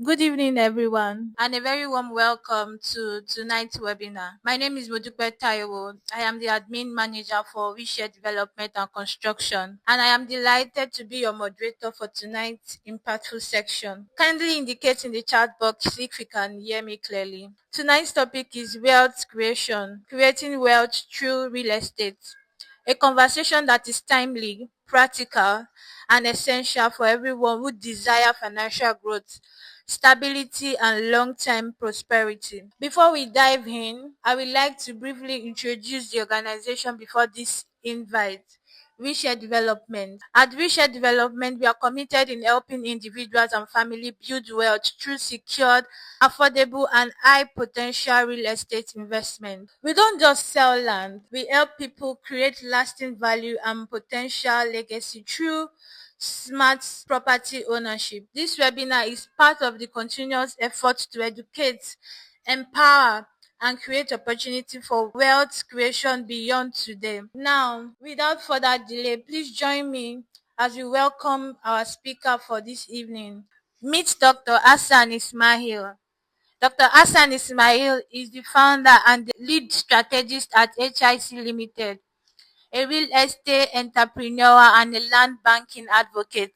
Good evening, everyone, and a very warm welcome to tonight's webinar. My name is Modupe Taiwo. I am the admin manager for WeShare Development and Construction, and I am delighted to be your moderator for tonight's impactful section. Kindly indicate in the chat box if you can hear me clearly. Tonight's topic is wealth creation, creating wealth through real estate. A conversation that is timely, practical, and essential for everyone who desire financial growth, stability, and long-term prosperity. Before we dive in, I would like to briefly introduce the organization before this invite. WeShare Development. At WeShare Development, we are committed in helping individuals and families build wealth through secured, affordable, and high potential real estate investment. We don't just sell land, we help people create lasting value and potential legacy through smart property ownership. This webinar is part of the continuous effort to educate, empower, and create opportunity for wealth creation beyond today. Now, without further delay, please join me as we welcome our speaker for this evening. Meet Dr. Hassan Ismail. Dr. Hassan Ismail is the founder and the lead strategist at HIC Limited, a real estate entrepreneur and a land banking advocate.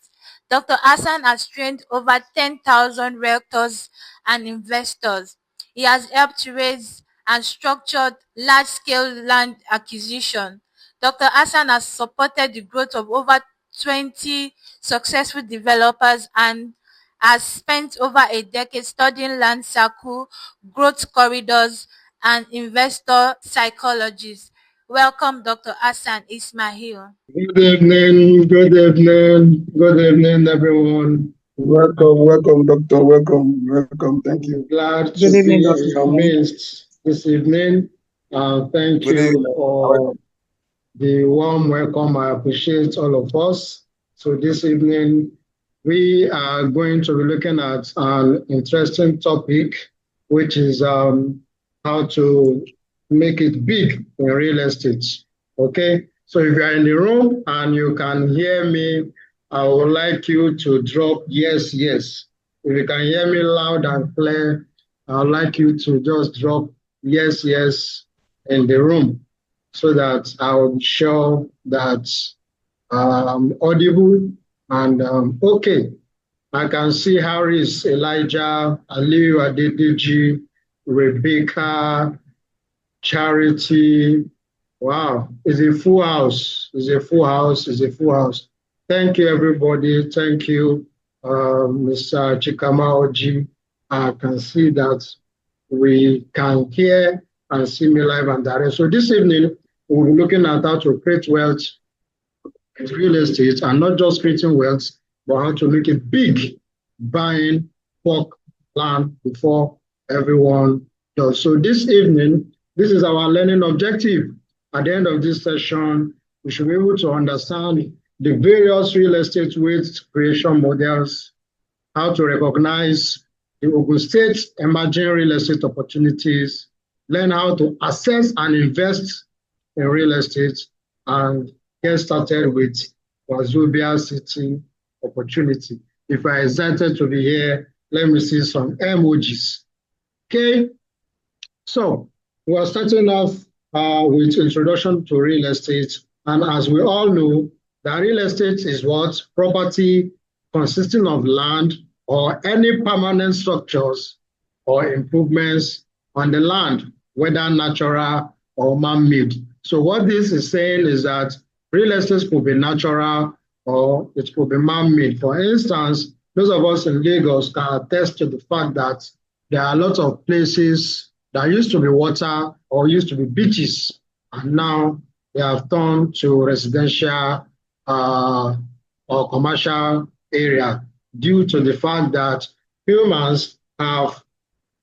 Dr. Hassan has trained over 10,000 realtors and investors. He has helped to raise and structured large-scale land acquisition. Dr. Hassan has supported the growth of over 20 successful developers and has spent over a decade studying land cycle, growth corridors, and investor psychologies. Welcome, Dr. Hassan Ismail. Good evening, everyone. Welcome, doctor. Welcome. Thank you. Glad to be in your midst this evening. Thank you for the warm welcome. I appreciate all of us. So this evening, we are going to be looking at an interesting topic, which is how to make it big in real estate. Okay, so if you are in the room and you can hear me, I would like you to drop yes. If you can hear me loud and clear, I would like you to just drop yes in the room so that I'll be sure that I'm audible and okay. I can see Harris, Elijah, Aliyu Adedeji, Rebecca, Charity. Wow, it's a full house. Thank you, everybody. Thank you, Mr. Chikamaoji. I can see that we can hear and see me live and direct. So this evening, we'll be looking at how to create wealth in real estate, and not just creating wealth, but how to make it big, buying bulk land before everyone does. So this evening, this is our learning objective. At the end of this session, we should be able to understand the various real estate wealth creation models, how to recognize the Ogun State emerging real estate opportunities, learn how to assess and invest in real estate, and get started with Wazobia City opportunity. If you're excited to be here, let me see some emojis. Okay, so we're starting off with introduction to real estate. And as we all know, that real estate is what? Property consisting of land or any permanent structures or improvements on the land, whether natural or man-made. So what this is saying is that real estate could be natural or it could be man-made. For instance, those of us in Lagos can attest to the fact that there are a lot of places that used to be water or used to be beaches, and now they have turned to residential or commercial area due to the fact that humans have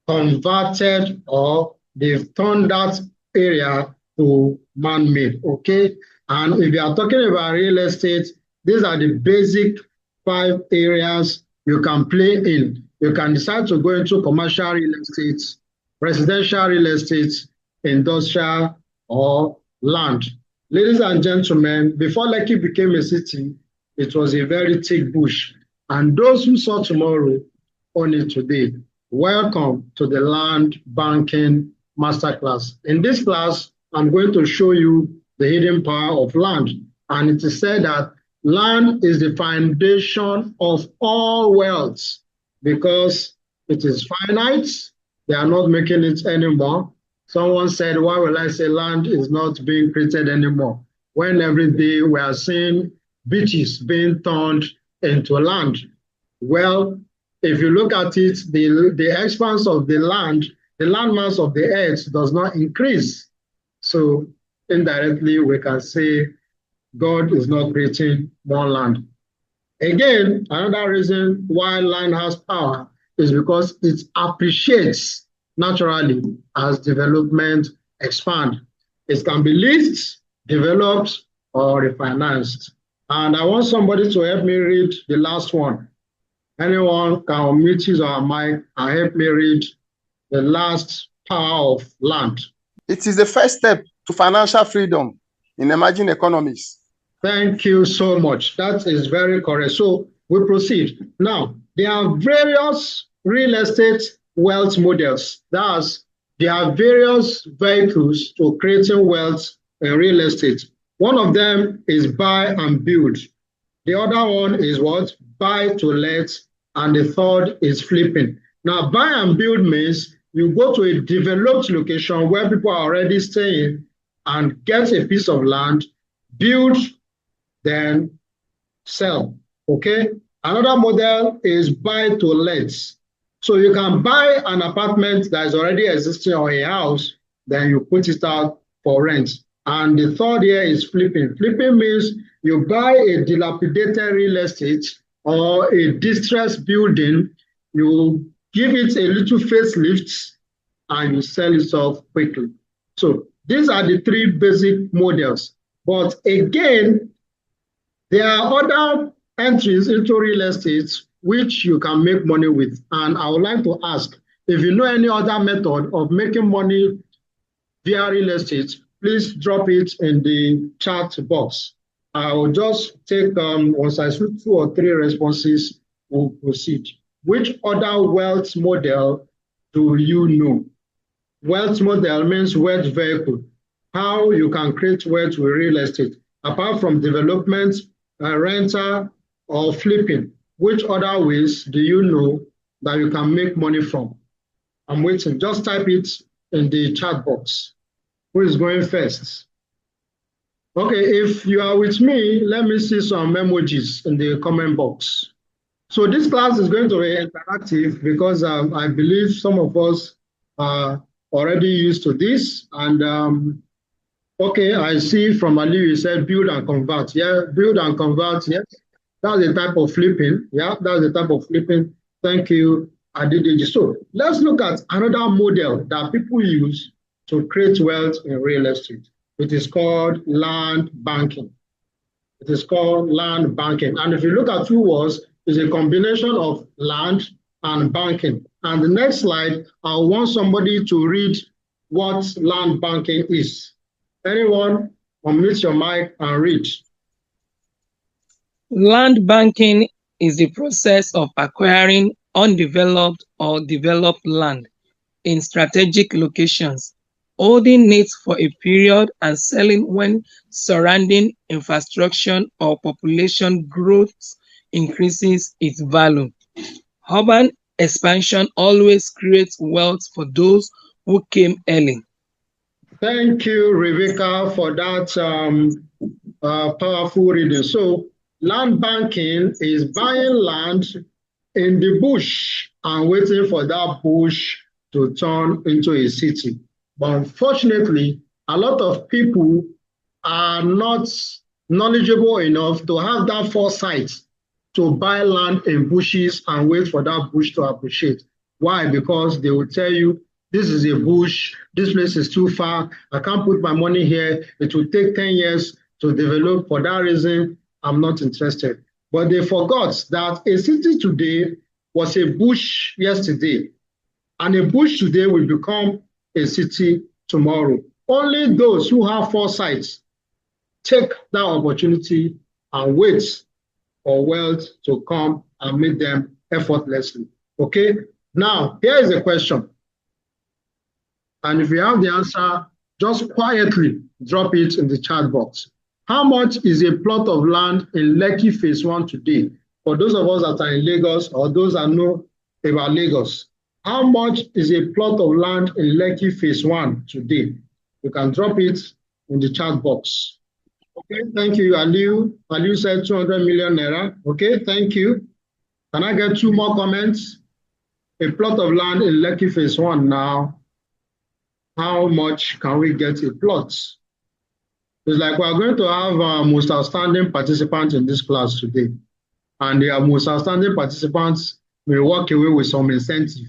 converted or they've turned that area to man-made, okay? And if you are talking about real estate, these are the basic 5 areas you can play in. You can decide to go into commercial real estate, residential real estate, industrial, or land. Ladies and gentlemen, before Lekki became a city, it was a very thick bush. And those who saw tomorrow own it today. Welcome to the Land Banking Masterclass. In this class, I'm going to show you the hidden power of land. And it is said that land is the foundation of all wealth because it is finite. They are not making it anymore. Someone said, why will I say land is not being created anymore? When every day we are seeing beaches being turned into land. Well, if you look at it, the expanse of the land, the landmass of the earth does not increase. So indirectly, we can say God is not creating more land. Again, another reason why land has power is because it appreciates naturally as development expands. It can be leased, developed, or refinanced. And I want somebody to help me read the last one. Anyone can unmute his or mic and help me read the last power of land. It is the first step to financial freedom in emerging economies. Thank you so much. That is very correct. So we proceed. Now, there are various real estate wealth models. That's there are various vehicles to creating wealth in real estate. One of them is buy and build. The other one is what? Buy to let. And the third is flipping. Now, buy and build means you go to a developed location where people are already staying and get a piece of land, build, then sell. Okay. Another model is buy to let. So you can buy an apartment that is already existing or a house, then you put it out for rent. And the third here is flipping. Flipping means you buy a dilapidated real estate or a distressed building, you give it a little facelift and you sell it off quickly. So these are the three basic models. But again, there are other entries into real estate which you can make money with. And I would like to ask if you know any other method of making money via real estate, please drop it in the chat box. I will just take, once I see 2 or 3 responses, we'll proceed. Which other wealth model do you know? Wealth model means wealth vehicle. How you can create wealth with real estate. Apart from development, rental, or flipping, which other ways do you know that you can make money from? I'm waiting. Just type it in the chat box. Who is going first? Okay, if you are with me, let me see some emojis in the comment box. So this class is going to be interactive because I believe some of us are already used to this. And okay, I see from Ali, you said build and convert. Yeah, build and convert. Yes, that's a type of flipping. Yeah, that's a type of flipping. Thank you, Adidiji. So let's look at another model that people use to create wealth in real estate. It is called land banking. It is called land banking. And if you look at 2 words, it's a combination of land and banking. And the next slide, I want somebody to read what land banking is. Anyone, unmute your mic and read. Land banking is the process of acquiring undeveloped or developed land in strategic locations, holding it for a period and selling when surrounding infrastructure or population growth increases its value. Urban expansion always creates wealth for those who came early. Thank you, Rebecca, for that powerful reading. So land banking is buying land in the bush and waiting for that bush to turn into a city. But unfortunately, a lot of people are not knowledgeable enough to have that foresight to buy land in bushes and wait for that bush to appreciate. Why? Because they will tell you, this is a bush, this place is too far, I can't put my money here, it will take 10 years to develop. For that reason, I'm not interested. But they forgot that a city today was a bush yesterday, and a bush today will become a city tomorrow. Only those who have foresight take that opportunity and wait for wealth to come and meet them effortlessly. Okay, now here is a question. And if you have the answer, just quietly drop it in the chat box. How much is a plot of land in Lekki Phase 1 today? For those of us that are in Lagos or those that know about Lagos, how much is a plot of land in Lekki Phase 1 today? You can drop it in the chat box. Okay, thank you, Aliu. Aliu said 200 million naira. Okay, thank you. Can I get 2 more comments? A plot of land in Lekki Phase 1 now. How much can we get a plot? It's like we're going to have most outstanding participants in this class today. And the most outstanding participants will walk away with some incentive.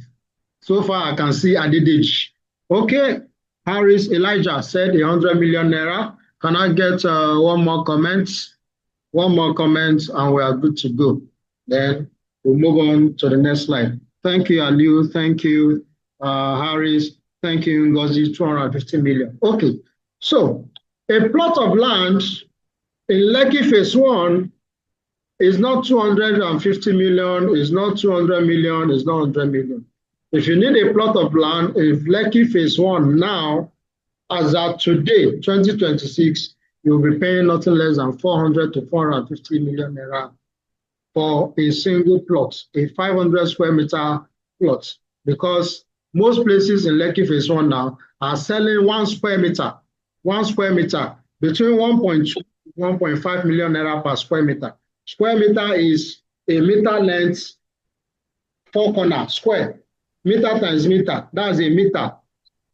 So far, I can see Adidij. Okay, Harris Elijah said 100 million naira. Can I get one more comment? One more comment and we are good to go. Then we'll move on to the next slide. Thank you, Aliu. Thank you, Harris. Thank you, Ngozi, 250 million. Okay, so a plot of land in Lekki Phase 1 is not 250 million, is not 200 million, is not 100 million. If you need a plot of land in Lekki Phase 1 now, as at today, 2026, you'll be paying nothing less than 400 to 450 million naira for a single plot, a 500 square meter plot, because most places in Lekki Phase 1 now are selling 1 square meter between 1.2 to 1.5 million naira per square meter. Square meter is a meter length, 4 corner, square. Meter times meter, that's a meter.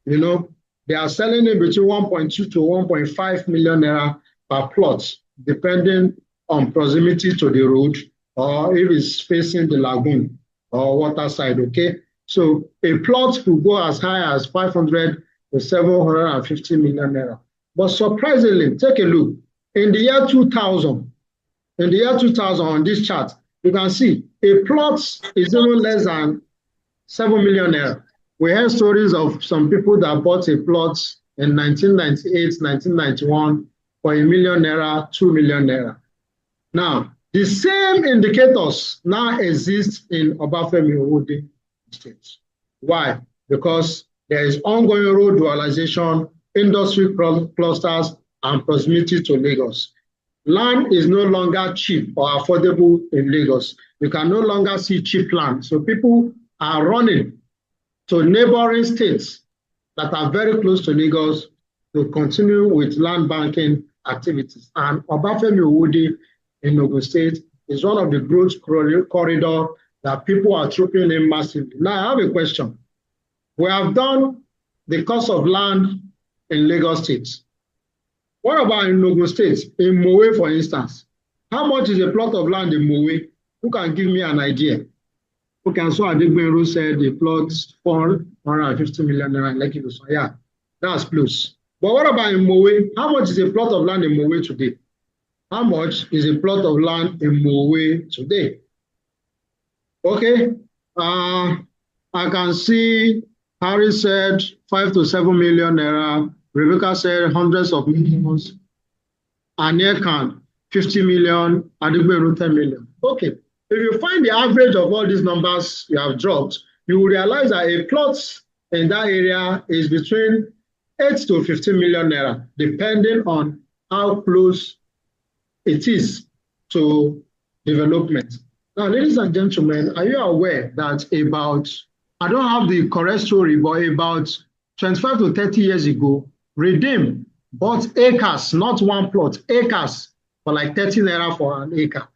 You know, they are selling it between 1.2 to 1.5 million naira per plot, depending on proximity to the road or if it's facing the lagoon or water side, okay? So a plot could go as high as 500 to 750 million naira. But surprisingly, take a look. In the year 2000 on this chart, you can see a plot is even less than 7 million naira. We heard stories of some people that bought a plot in 1998, 1991 for $1 million naira, 2 million naira. Now, the same indicators now exist in Obafemi Owode State. Why? Because there is ongoing road dualization, industry clusters, and proximity to Lagos. Land is no longer cheap or affordable in Lagos. You can no longer see cheap land. So people are running to neighboring states that are very close to Lagos to continue with land banking activities. And Obafemi Owode in Ogun State is one of the growth corridor that people are trooping in massively. Now, I have a question. We have done the cost of land in Lagos State. What about in Ogun State, in Mowe, for instance? How much is a plot of land in Mowe? Who can give me an idea? Okay, so Adigbenro said the plot 450 million naira in Lekki. Yeah, that's close. But what about in Mowe? How much is a plot of land in Mowe today? How much is a plot of land in Mowe today? Okay, I can see Harry said 5 to 7 million naira. Rebecca said hundreds of millions. Aniekan, 50 million. Adigbenro, 10 million. Okay. If you find the average of all these numbers you have dropped, you will realize that a plot in that area is between 8 to 15 million naira, depending on how close it is to development. Now, ladies and gentlemen, are you aware that about, I don't have the correct story, but about 25 to 30 years ago, Redeem bought acres, not one plot, acres for like 30 naira for an acre,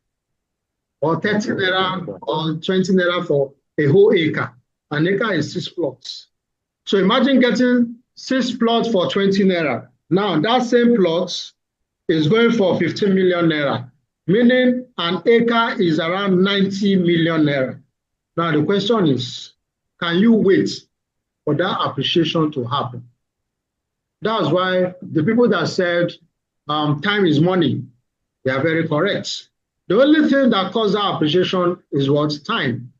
or 30 naira or 20 naira for a whole acre. An acre is 6 plots. So imagine getting 6 plots for 20 naira. Now that same plot is going for 15 million naira, meaning an acre is around 90 million naira. Now the question is, can you wait for that appreciation to happen? That's why the people that said time is money, they are very correct. The only thing that caused that appreciation is what? Time.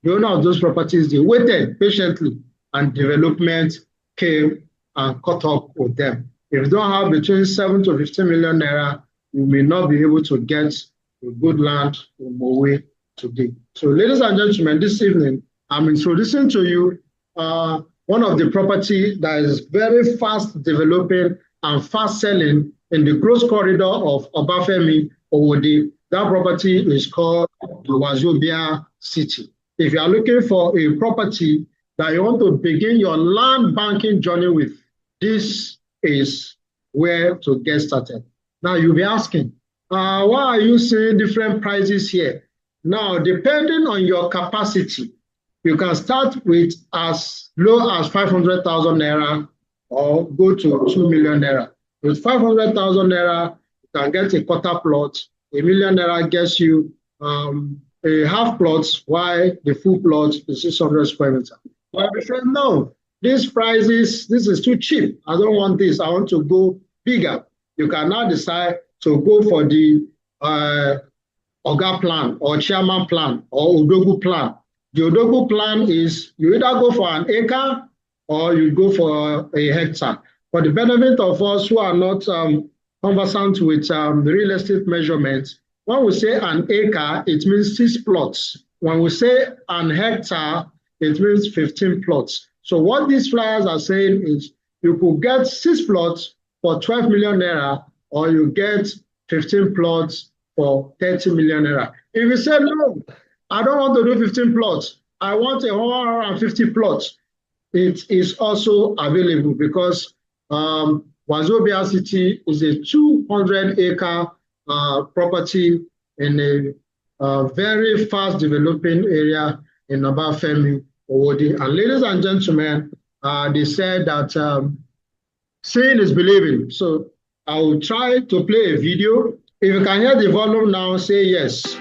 The owner of those properties, they waited patiently and development came and caught up with them. If you don't have between 7 to 15 million naira, you may not be able to get a good land in Mowe today. So, ladies and gentlemen, this evening, I'm introducing to you one of the property that is very fast developing and fast selling in the growth corridor of Obafemi Owode. That property is called the Wazobia City. If you are looking for a property that you want to begin your land banking journey with, this is where to get started. Now, you'll be asking, why are you seeing different prices here? Now, depending on your capacity, you can start with as low as 500,000 naira or go to 2 million naira. With 500,000 naira, you can get a quarter plot. A million naira gets you a half plot, while the full plot is 600 square meters. But if you say, no, this is too cheap. I don't want this. I want to go bigger. You can now decide to go for the Oga plan or chairman plan or Odogu plan. The Odogu plan is you either go for an acre or you go for a hectare. For the benefit of us who are not conversant with real estate measurements, when we say an acre, it means 6 plots. When we say an hectare, it means 15 plots. So what these flyers are saying is you could get 6 plots for 12 million naira, or you get 15 plots for 30 million naira. If you say, no, I don't want to do 15 plots, I want 150 plots, it is also available because Wazobia City is a 200-acre property in a very fast developing area in Obafemi Owode. And ladies and gentlemen, they said that seeing is believing. So I will try to play a video. If you can hear the volume now, say yes.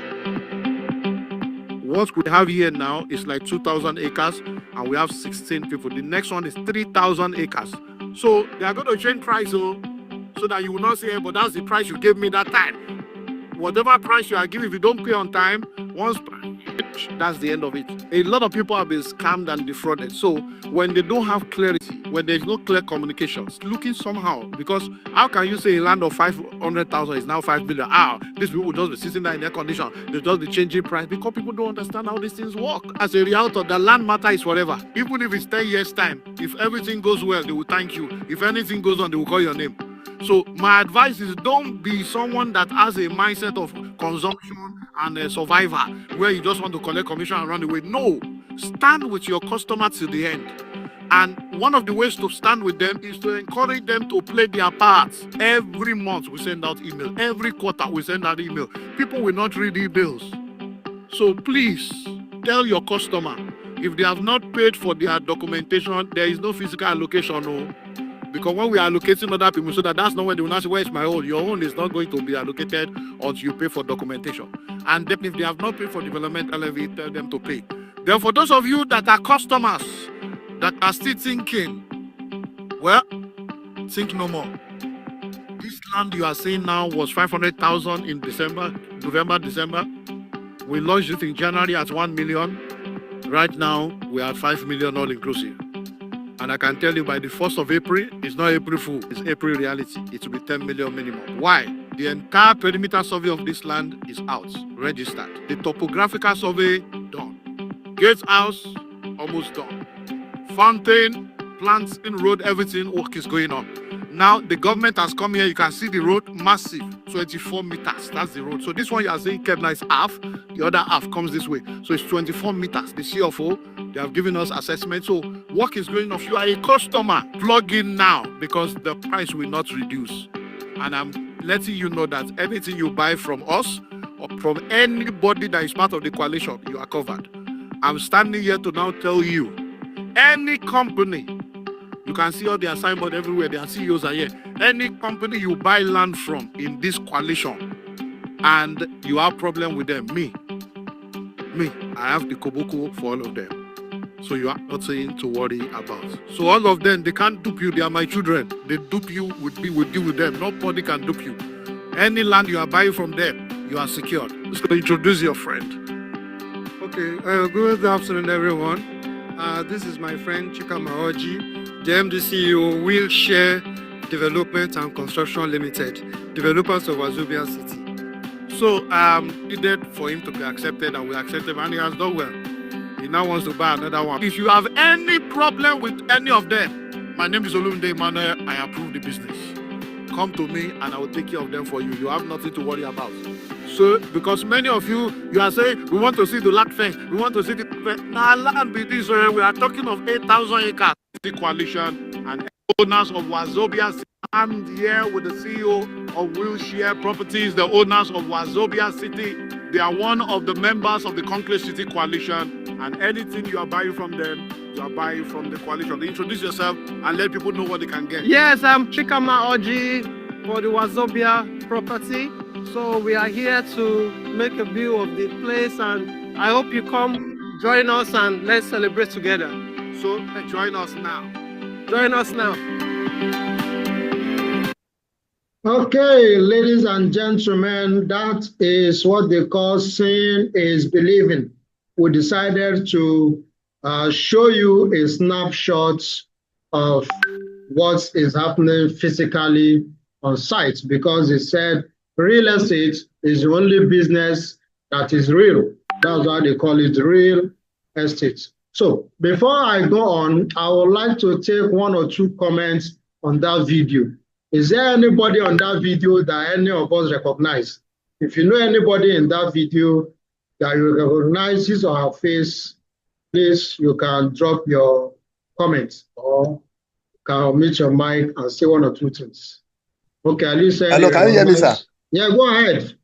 What we have here now is like 2,000 acres and we have 16 people. The next one is 3,000 acres. So they are going to change price so that you will not say, but that's the price you gave me that time. Whatever price you are giving, if you don't pay on time, once that's the end of it. A lot of people have been scammed and defrauded. So when they don't have clarity, when there's no clear communication, it's looking somehow. Because how can you say a land of 500,000 is now 5 billion? These people will just be sitting there in air condition. They'll just be changing price because people don't understand how these things work. As a realtor, the land matter is forever. Even if it's 10 years time, if everything goes well, they will thank you. If anything goes on, they will call your name. So my advice is don't be someone that has a mindset of consumption and a survivor where you just want to collect commission and run away. No, stand with your customer till the end. And one of the ways to stand with them is to encourage them to play their parts. Every month we send out email. Every quarter we send out email. People will not read emails. So please tell your customer, if they have not paid for their documentation, there is no physical allocation. No. Because when we are allocating other people, so that's not when they will not say, where's my own? Your own is not going to be allocated until you pay for documentation. And definitely, if they have not paid for developmental levy, tell them to pay. Then for those of you that are customers that are still thinking, well, think no more. This land you are seeing now was 500,000 in November, December. We launched it in January at 1 million. Right now, we are at 5 million all inclusive. And I can tell you by the 1st of April, it's not April Fool, it's April reality. It will be 10 million minimum. Why? The entire perimeter survey of this land is out, registered. The topographical survey, done. Gatehouse, almost done. Fountain, plants in road, everything, work is going on. Now, the government has come here, you can see the road, massive, 24 meters, that's the road. So this one you are saying, Kebla, is half, the other half comes this way. So it's 24 meters. The CFO, they have given us assessment. So work is going on. If you are a customer, plug in now because the price will not reduce. And I'm letting you know that anything you buy from us or from anybody that is part of the coalition, you are covered. I'm standing here to now tell you, any company, you can see all their signboard everywhere, their CEOs are here. Any company you buy land from in this coalition and you have problem with them, me, I have the koboko for all of them. So you are nothing to worry about. So all of them, they can't dupe you. They are my children. They dupe you, we will deal with them. Nobody can dupe you. Any land you are buying from them, you are secured. So introduce your friend. Okay, good afternoon, everyone. This is my friend Chika Maoji, the MD CEO, Wheelchair Development and Construction Limited, developers of Wazobia City. So he did for him to be accepted, and we accepted him, and he has done well. He now wants to buy another one. If you have any problem with any of them, my name is Olumide Emmanuel. I approve the business. Come to me and I will take care of them for you. You have nothing to worry about. So, because many of you are saying, we want to see the land fence, we want to see the now land with this. We are talking of 8,000 acres. The coalition and owners of Wazobia. I'm here with the CEO of Wheelchair Properties, the owners of Wazobia City. They are one of the members of the Conclave City Coalition, and anything you are buying from them, you are buying from the coalition. Introduce yourself and let people know what they can get. Yes, I'm Chikama Oji for the Wazobia property. So we are here to make a view of the place, and I hope you come join us and let's celebrate together. So join us now. Join us now. Okay, ladies and gentlemen, that is what they call seeing is believing. We decided to show you a snapshot of what is happening physically on site, because it said real estate is the only business that is real. That's why they call it real estate. So before I go on, I would like to take one or two comments on that video. Is there anybody on that video that any of us recognize? If you know anybody in that video that you recognize his or her face, please, you can drop your comments or can mute your mic and say one or two things. Okay, at least hello, can you hear me, sir? Yeah, go ahead.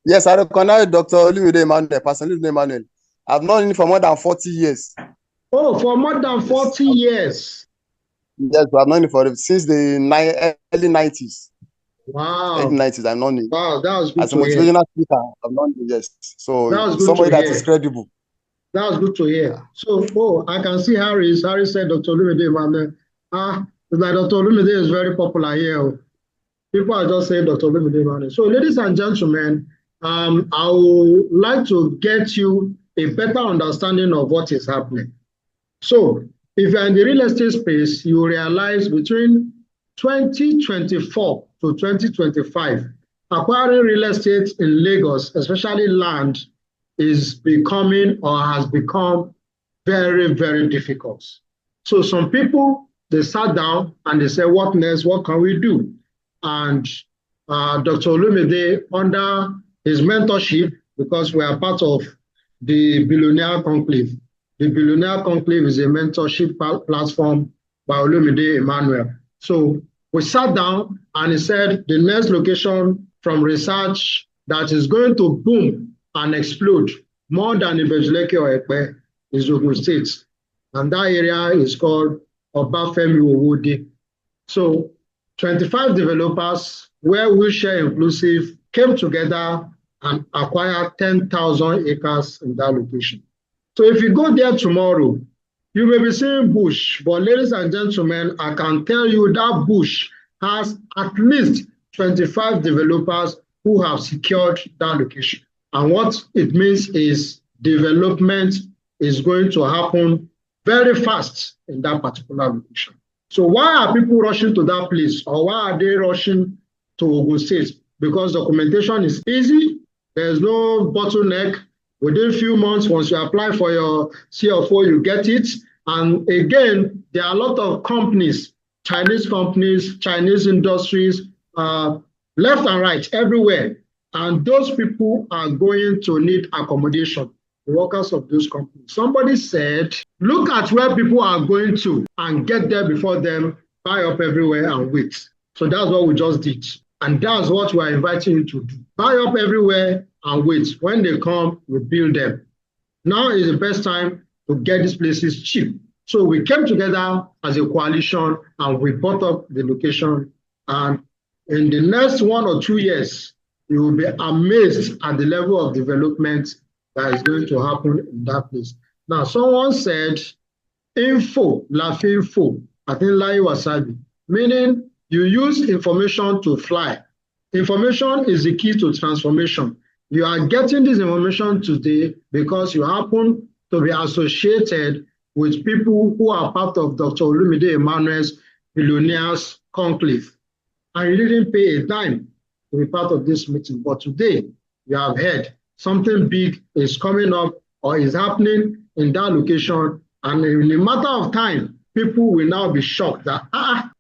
Yes, I recognize Dr. Olumide Emmanuel, Pastor Olumide Emmanuel. I've known him for more than 40 years. Oh, for more than 40 years. Yes, I've known him since the early 90s. Wow. Early 90s, I've known him. Wow, that was good as a to hear. motivational speaker, I've known him, yes. So somebody that is credible. That was good to hear. So, I can see Harris. Harris said Dr. Olumide Emmanuel. It's like Dr. Olumide is very popular here. People are just saying Dr. Olumide Emmanuel. So, ladies and gentlemen, I would like to get you a better understanding of what is happening. So, if you're in the real estate space, you realize between 2024 to 2025, acquiring real estate in Lagos, especially land, is becoming or has become very, very difficult. So some people, they sat down and they said, what next? What can we do? And Dr. Olumide, under his mentorship, because we are part of the Billionaire Conclave. The Billionaire Conclave is a mentorship platform by Olumide Emmanuel. So we sat down and he said the next location from research that is going to boom and explode more than Ibejuleke or Ekpe is Ogun State. And that area is called Obafemi Owode. So 25 developers, where Wheelchair Inclusive came together and acquired 10,000 acres in that location. So if you go there tomorrow, you may be seeing bush, but ladies and gentlemen, I can tell you that bush has at least 25 developers who have secured that location. And what it means is development is going to happen very fast in that particular location. So why are people rushing to that place, or why are they rushing to Ogun State? Because documentation is easy, there's no bottleneck. Within a few months, once you apply for your CFO, you get it. And again, there are a lot of companies, Chinese industries, left and right, everywhere. And those people are going to need accommodation, the workers of those companies. Somebody said, look at where people are going to and get there before them, buy up everywhere and wait. So that's what we just did. And that's what we're inviting you to do. Buy up everywhere and wait. When they come, we build them. Now is the best time to get these places cheap. So we came together as a coalition and we bought up the location. And in the next 1 or 2 years, you will be amazed at the level of development that is going to happen in that place. Now, someone said, info, lafi info, I think Lai Wasabi, meaning you use information to fly. Information is the key to transformation. You are getting this information today because you happen to be associated with people who are part of Dr. Olumide Emmanuel's Billionaires Conclave. And you didn't pay a dime. to be part of this meeting. But today, you have heard something big is coming up or is happening in that location. And in a matter of time, people will now be shocked that,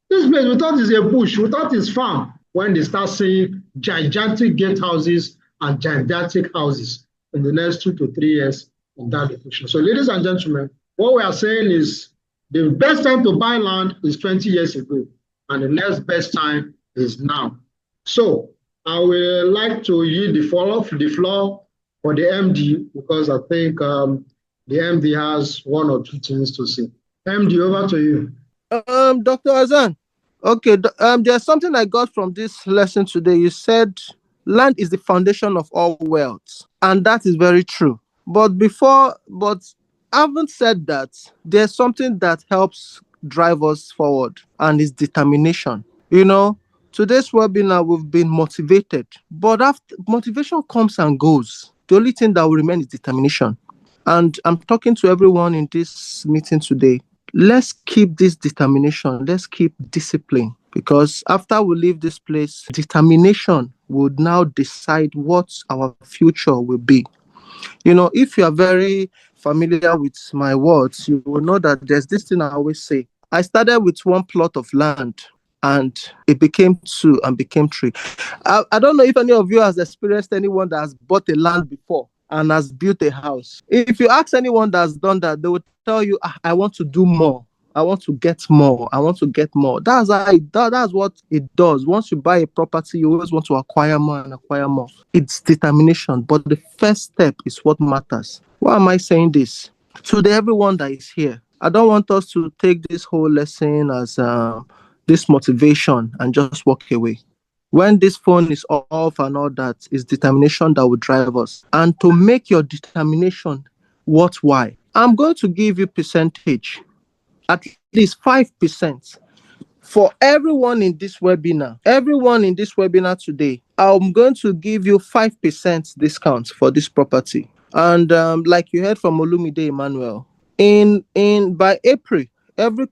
this place, we thought it's a bush, we thought it's farm, when they start seeing gigantic gatehouses and gigantic houses in the next 2 to 3 years in that location. So, ladies and gentlemen, what we are saying is the best time to buy land is 20 years ago, and the next best time is now. So, I would like to yield the floor for the MD, because I think the MD has 1 or 2 things to say. MD, over to you. Dr. Azan. Okay, there's something I got from this lesson today. You said land is the foundation of all wealth, and that is very true. But having said that, there's something that helps drive us forward, and it's determination. Today's webinar, we've been motivated, but after motivation comes and goes, the only thing that will remain is determination. And I'm talking to everyone in this meeting today. Let's keep this determination. Let's keep discipline, because after we leave this place, determination would now decide what our future will be. If you are very familiar with my words, you will know that there's this thing I always say. I started with 1 plot of land, and it became 2 and became 3. I don't know if any of you has experienced anyone that has bought a land before and has built a house. If you ask anyone that's done that, they will tell you, I want to do more. I want to get more. I want to get more. That's what it does. Once you buy a property, you always want to acquire more and acquire more. It's determination. But the first step is what matters. Why am I saying this? To everyone that is here, I don't want us to take this whole lesson as this motivation and just walk away. When this phone is off and all that, it's determination that will drive us. And to make your determination worthwhile, I'm going to give you percentage, at least 5%. For everyone in this webinar today, I'm going to give you 5% discount for this property. And like you heard from Olumide Emmanuel, by April, every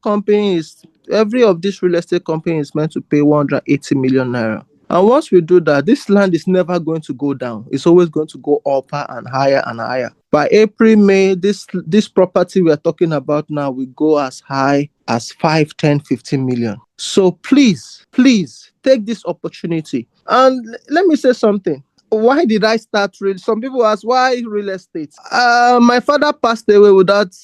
of these real estate company is meant to pay 180 million naira. And once we do that, this land is never going to go down. It's always going to go up and higher and higher. By April, May, this property we are talking about now will go as high as 5, 10, 15 million. So please take this opportunity. And let me say something. Why did I start some people ask, why real estate? My father passed away without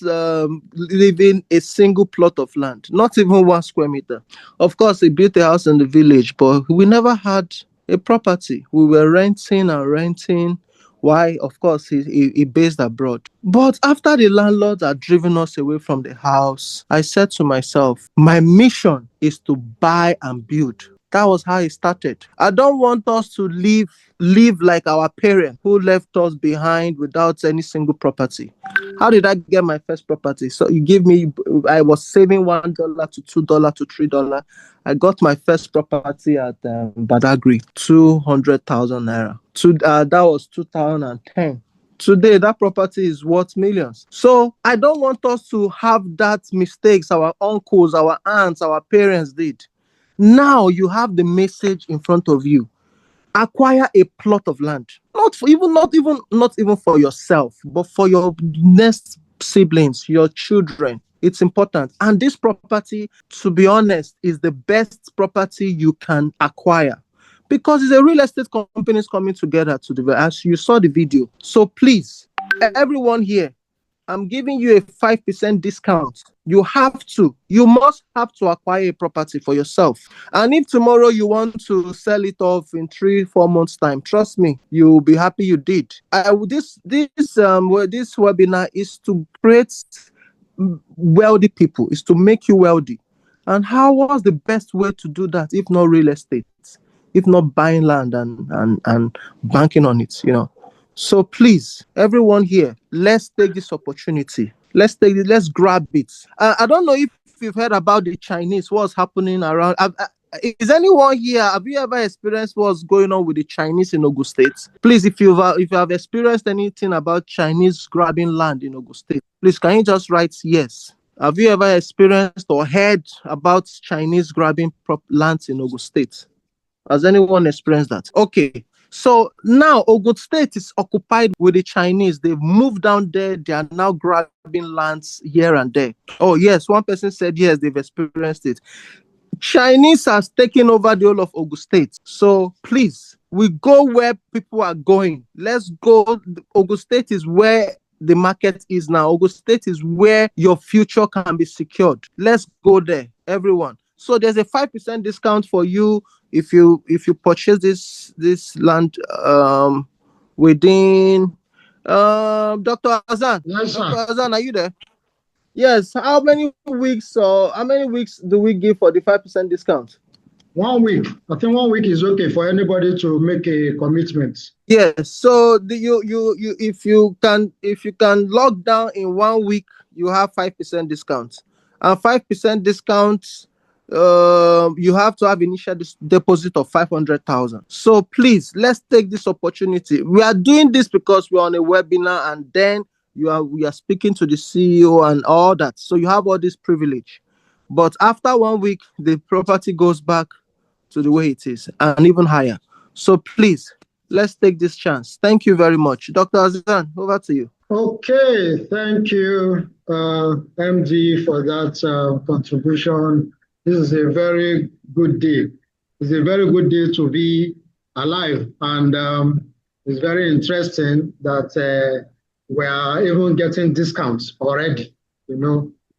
leaving a single plot of land, not even 1 square meter. Of course, he built a house in the village, but we never had a property. We were renting and renting. Why? Of course, he based abroad. But after the landlords had driven us away from the house, I said to myself, my mission is to buy and build. That was how it started. I don't want us to live like our parents who left us behind without any single property. How did I get my first property? So I was saving $1 to $2 to $3. I got my first property at Badagry, 200,000 naira. That was 2010. Today, that property is worth millions. So I don't want us to have that mistakes our uncles, our aunts, our parents did. Now you have the message in front of you. Acquire a plot of land, not even for yourself, but for your next siblings, your children. It's important. And this property, to be honest, is the best property you can acquire, because it's a real estate companies coming together to develop, as you saw the video. So please, everyone here, I'm giving you a 5% discount. You must have to acquire a property for yourself. And if tomorrow you want to sell it off in 3-4 months time, trust me, you'll be happy you did. This webinar is to create wealthy people, is to make you wealthy. And what's the best way to do that if not real estate, if not buying land and banking on it, So please, everyone here, let's take this opportunity. Let's grab it. I don't know if you've heard about the Chinese, what's happening around. Is anyone here? Have you ever experienced what's going on with the Chinese in Ogun State? Please, if you have experienced anything about Chinese grabbing land in Ogun State, please, can you just write yes? Have you ever experienced or heard about Chinese grabbing lands in Ogun State? Has anyone experienced that? Okay. So now Ogun State is occupied with the Chinese. They've moved down there. They are now grabbing lands here and there. Oh, yes. One person said, yes, they've experienced it. Chinese has taken over the whole of Ogun State. So please, we go where people are going. Let's go. Ogun State is where the market is now. Ogun State is where your future can be secured. Let's go there, everyone. So there's a 5% discount for you if you purchase this land within Dr. Azan. Yes, Dr. sir. Azan, are you there? Yes. How many weeks do we give for the 5% discount? 1 week. I think 1 week is okay for anybody to make a commitment. Yes. So you if you can lock down in 1 week, you have 5% discount, and 5% discount. You have to have initial deposit of 500,000. So please, let's take this opportunity. We are doing this because we're on a webinar, and then we are speaking to the CEO and all that. So you have all this privilege, but after 1 week, the property goes back to the way it is and even higher. So please, let's take this chance. Thank you very much. Dr. Azan, over to you. Okay, thank you, MD, for that contribution. This is a very good day. It's a very good day to be alive, and it's very interesting that we are even getting discounts already,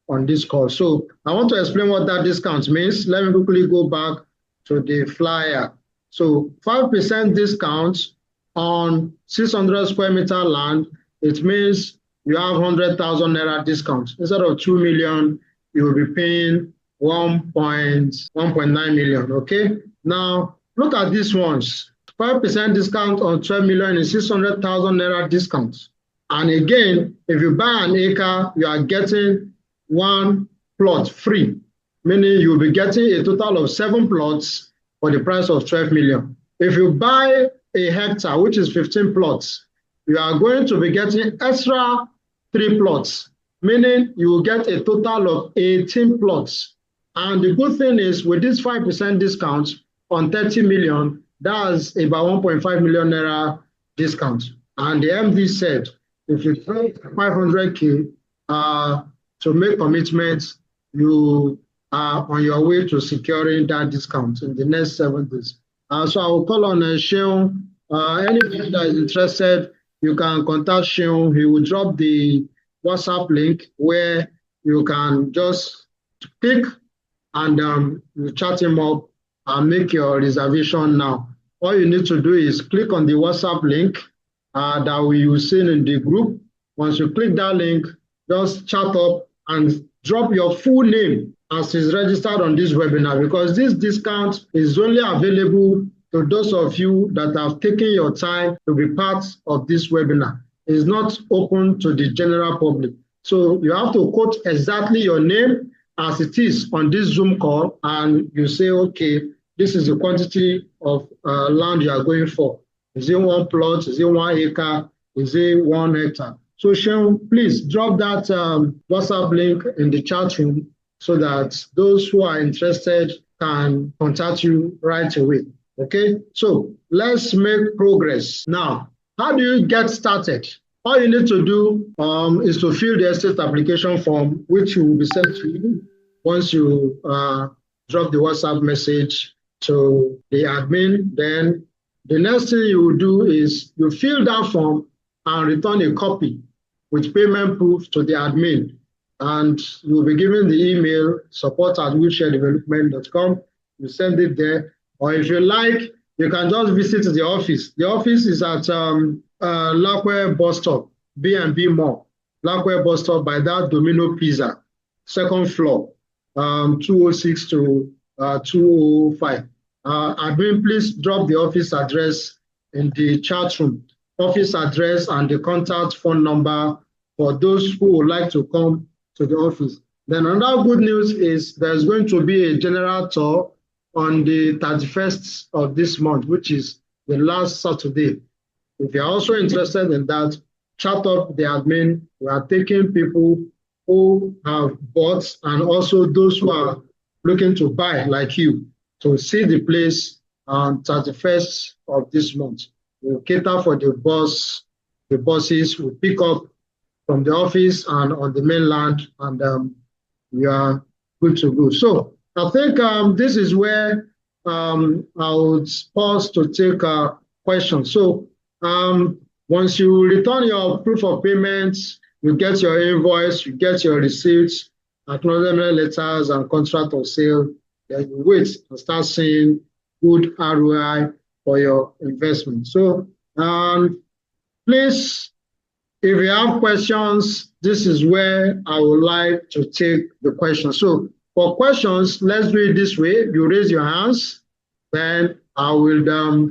on this call. So I want to explain what that discount means. Let me quickly go back to the flyer. So 5% discount on 600 square meter land. It means you have 100,000 naira discount. Instead of 2 million, you will be paying 1.9 million. Okay. Now look at these ones. 5% discount on 12 million is 600,000 naira discount. And again, if you buy an acre, you are getting one plot free, meaning you'll be getting a total of 7 plots for the price of 12 million. If you buy a hectare, which is 15 plots, you are going to be getting extra 3 plots, meaning you will get a total of 18 plots. And the good thing is, with this 5% discount on 30 million, that's about 1.5 million naira discount. And the MD said, if you pay 500K to make commitments, you are on your way to securing that discount in the next 7 days. So I will call on Sheon. Anybody that is interested, you can contact Sheon. He will drop the WhatsApp link where you can just click and you chat him up and make your reservation now. All you need to do is click on the WhatsApp link that we will see in the group. Once you click that link, just chat up and drop your full name as is registered on this webinar, because this discount is only available to those of you that have taken your time to be part of this webinar. It's not open to the general public. So you have to quote exactly your name as it is on this Zoom call, and you say, okay, this is the quantity of land you are going for. Is it 1 plot? Is it 1 acre? Is it 1 hectare? So Sean, please drop that WhatsApp link in the chat room so that those who are interested can contact you right away. Okay, so let's make progress. Now, how do you get started? All you need to do is to fill the estate application form, which will be sent to you once you drop the WhatsApp message to the admin. Then the next thing you will do is you fill that form and return a copy with payment proof to the admin. And you will be given the email support@realsharedevelopment.com. You send it there. Or if you like, you can just visit the office. The office is at Lakwe bus stop, B&B Mall. Lakwe bus stop by that Domino Pizza, 2nd floor, 206 to 205. Admin, please drop the office address in the chat room. Office address and the contact phone number for those who would like to come to the office. Then another good news is there's going to be a general tour on the 31st of this month, which is the last Saturday. If you're also interested in that, chat up the admin. We are taking people who have bought and also those who are looking to buy like you to see the place on 31st of this month. We'll cater for the buses will pick up from the office and on the mainland, and we are good to go. So I think this is where I would pause to take questions. So once you return your proof of payments, you get your invoice, you get your receipts, acknowledgement letters, and contract of sale. Then you wait and start seeing good ROI for your investment. So please, if you have questions, this is where I would like to take the questions. So for questions, let's do it this way. You raise your hands, then I will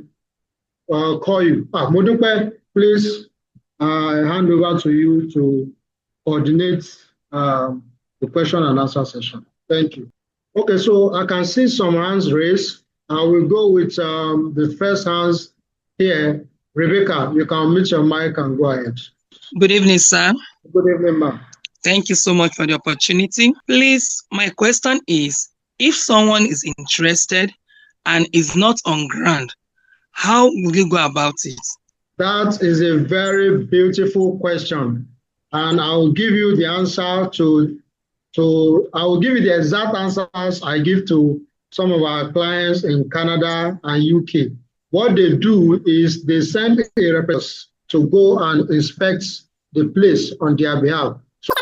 call you. Modupe, please hand over to you to coordinate the question and answer session. Thank you. Okay, so I can see some hands raised. I will go with the first hands here. Rebecca, you can mute your mic and go ahead. Good evening, sir. Good evening, ma'am. Thank you so much for the opportunity. Please, my question is, if someone is interested and is not on ground, how will you go about it? That is a very beautiful question. And I will give you the answer I will give you the exact answers I give to some of our clients in Canada and UK. What they do is they send a representative to go and inspect the place on their behalf. So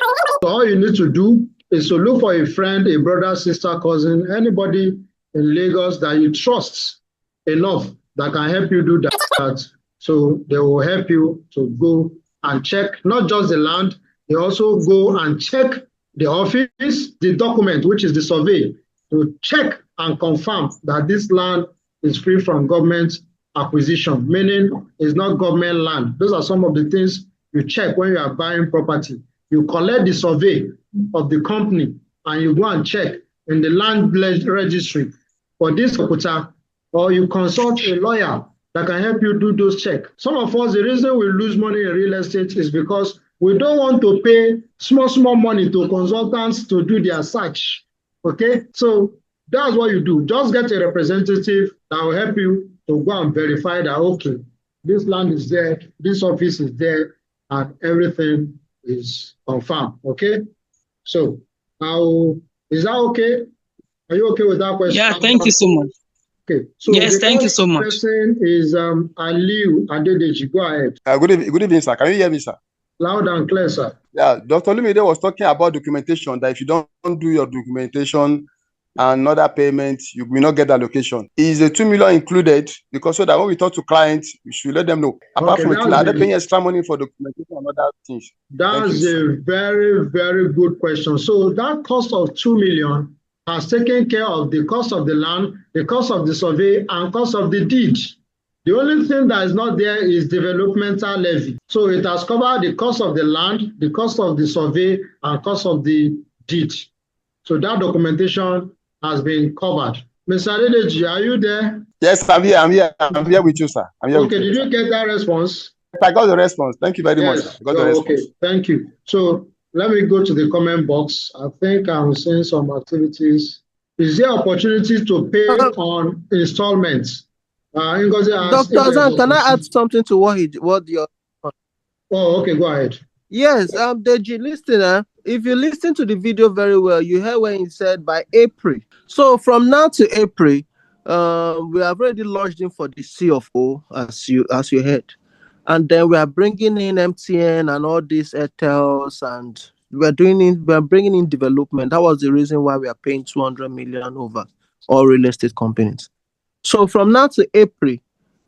all you need to do is to look for a friend, a brother, sister, cousin, anybody in Lagos that you trust enough that can help you do that. So they will help you to go and check not just the land, they also go and check the office, the document, which is the survey, to check and confirm that this land is free from government acquisition, meaning it's not government land. Those are some of the things you check when you are buying property. You collect the survey of the company and you go and check in the land registry for this property, or you consult a lawyer that can help you do those checks. Some of us, the reason we lose money in real estate is because we don't want to pay small money to consultants to do their search. Okay, so that's what you do. Just get a representative that will help you to go and verify that, okay, this land is there, this office is there, and everything is confirmed. Okay, so now, is that okay? Are you okay with that question? Yeah, thank you so much. Okay, so yes, thank you so much. The person is Aliu Adedeji. Go ahead. Good evening, sir. Can you hear me, sir? Loud and clear, sir. Yeah, Dr. Olumide was talking about documentation, that if you don't do your documentation and other payments, you will not get the allocation. Is the 2 million included? Because so that when we talk to clients, we should let them know. Apart from it, are they paying extra money for documentation and other things? That's a very, very good question. So that cost of 2 million has taken care of the cost of the land, the cost of the survey, and cost of the deed. The only thing that is not there is developmental levy. So it has covered the cost of the land, the cost of the survey, and cost of the deed. So that documentation has been covered. Mr. Adedeji, are you there? Yes, I'm here. I'm here with you, sir. Okay, did you get that response? I got the response. Thank you very much, sir. I got the response. Okay, thank you. So let me go to the comment box. I think I'm seeing some activities. Is there opportunity to pay on installments? Dr. Zan, can I add something to what you're... Oh, okay, go ahead. Yes, Deji, listener, if you listen to the video very well, you heard when he said by April. So from now to April, we have already lodged in for the C of O, as you heard. And then we are bringing in MTN and all these Airtels, and we are bringing in development. That was the reason why we are paying 200 million over all real estate companies. So from now to April,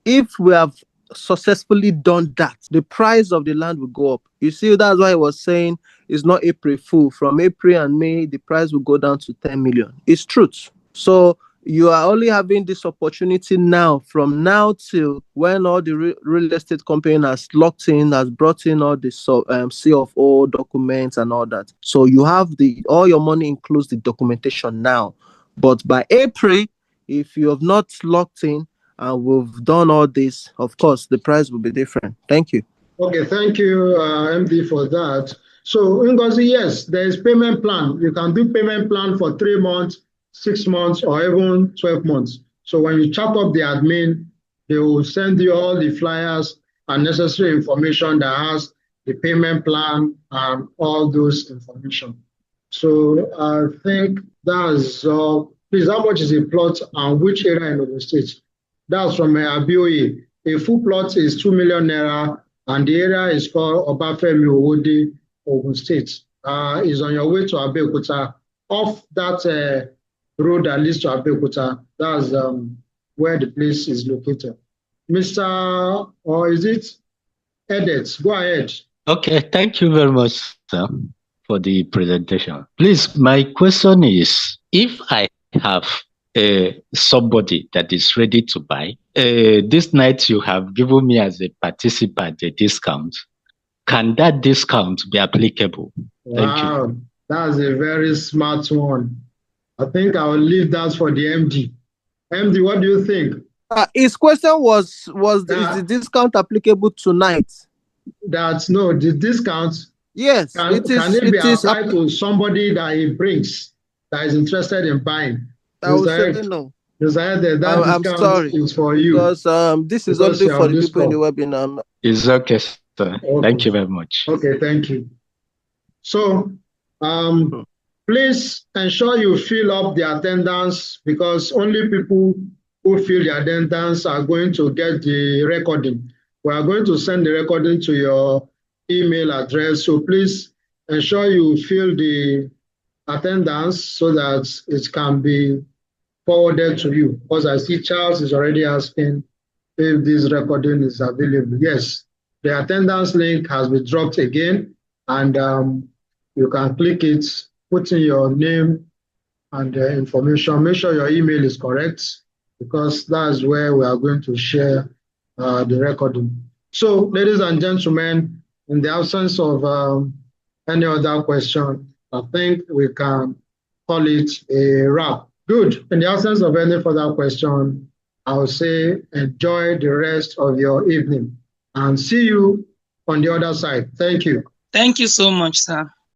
if we have successfully done that, the price of the land will go up. You see, that's why I was saying it's not April Fool. From April and May, the price will go down to 10 million. It's truth. So you are only having this opportunity now, from now till when all the real estate company has locked in, has brought in all the CFO documents and all that. So you have all your money includes the documentation now. But by April, if you have not locked in and we've done all this, of course, the price will be different. Thank you. Okay, thank you, MD, for that. So, Ngozi, yes, there is payment plan. You can do payment plan for 3 months, 6 months, or even 12 months. So when you chat up the admin, they will send you all the flyers and necessary information that has the payment plan and all those information. So I think that's please, how much is a plot and which area in Ogun State? That's from Abioye. A full plot is 2 million naira and the area is called Obafemi Owode, Ogun State. Is on your way to Abeokuta. Off that road that leads to Abeokuta, that's where the place is located. Mr. or is it Edet? Go ahead. Okay, thank you very much, sir, for the presentation. Please, my question is, if I have somebody that is ready to buy, this night you have given me as a participant a discount, can that discount be applicable? Thank you. Wow, that's a very smart one. I think I will leave that for the MD. MD, what do you think? His question was is the discount applicable tonight? That's no, the discount. Yes, can it be applied to somebody that he brings that is interested in buying? I will say no. I'm sorry, is for you. Because this is only for the people in the webinar. It's okay, sir. Okay. Thank you very much. Okay, thank you. So please ensure you fill up the attendance, because only people who fill the attendance are going to get the recording. We are going to send the recording to your email address. So please ensure you fill the attendance so that it can be forwarded to you. Because I see Charles is already asking if this recording is available. Yes, the attendance link has been dropped again, and you can click it, put in your name and information. Make sure your email is correct, because that's where we are going to share the recording. So, ladies and gentlemen, in the absence of any other question, I think we can call it a wrap. Good. In the absence of any further question, I will say enjoy the rest of your evening and see you on the other side. Thank you. Thank you so much, sir.